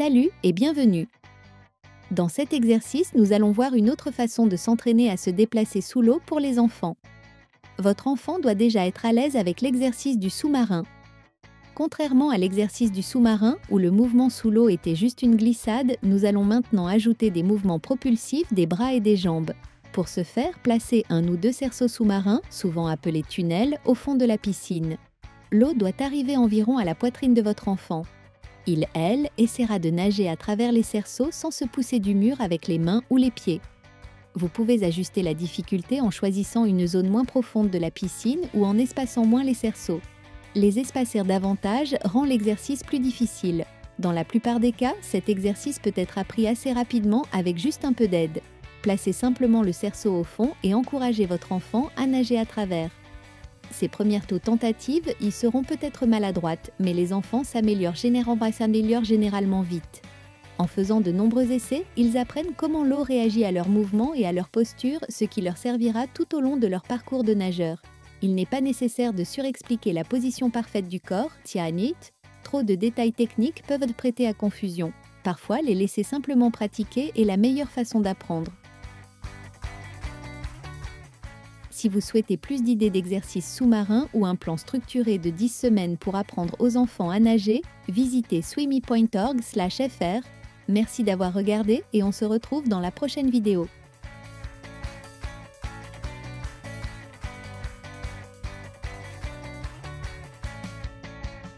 Salut et bienvenue! Dans cet exercice, nous allons voir une autre façon de s'entraîner à se déplacer sous l'eau pour les enfants. Votre enfant doit déjà être à l'aise avec l'exercice du sous-marin. Contrairement à l'exercice du sous-marin, où le mouvement sous l'eau était juste une glissade, nous allons maintenant ajouter des mouvements propulsifs des bras et des jambes. Pour ce faire, placez un ou deux cerceaux sous-marins, souvent appelés tunnels, au fond de la piscine. L'eau doit arriver environ à la poitrine de votre enfant. Il, elle, essaiera de nager à travers les cerceaux sans se pousser du mur avec les mains ou les pieds. Vous pouvez ajuster la difficulté en choisissant une zone moins profonde de la piscine ou en espaçant moins les cerceaux. Les espacer davantage rend l'exercice plus difficile. Dans la plupart des cas, cet exercice peut être appris assez rapidement avec juste un peu d'aide. Placez simplement le cerceau au fond et encouragez votre enfant à nager à travers. Ces premières tentatives y seront peut-être maladroites, mais les enfants s'améliorent généralement vite. En faisant de nombreux essais, ils apprennent comment l'eau réagit à leurs mouvements et à leur posture, ce qui leur servira tout au long de leur parcours de nageur. Il n'est pas nécessaire de surexpliquer la position parfaite du corps, tianit. Trop de détails techniques peuvent prêter à confusion. Parfois, les laisser simplement pratiquer est la meilleure façon d'apprendre. Si vous souhaitez plus d'idées d'exercices sous-marins ou un plan structuré de 10 semaines pour apprendre aux enfants à nager, visitez swimmy.org/fr. Merci d'avoir regardé et on se retrouve dans la prochaine vidéo.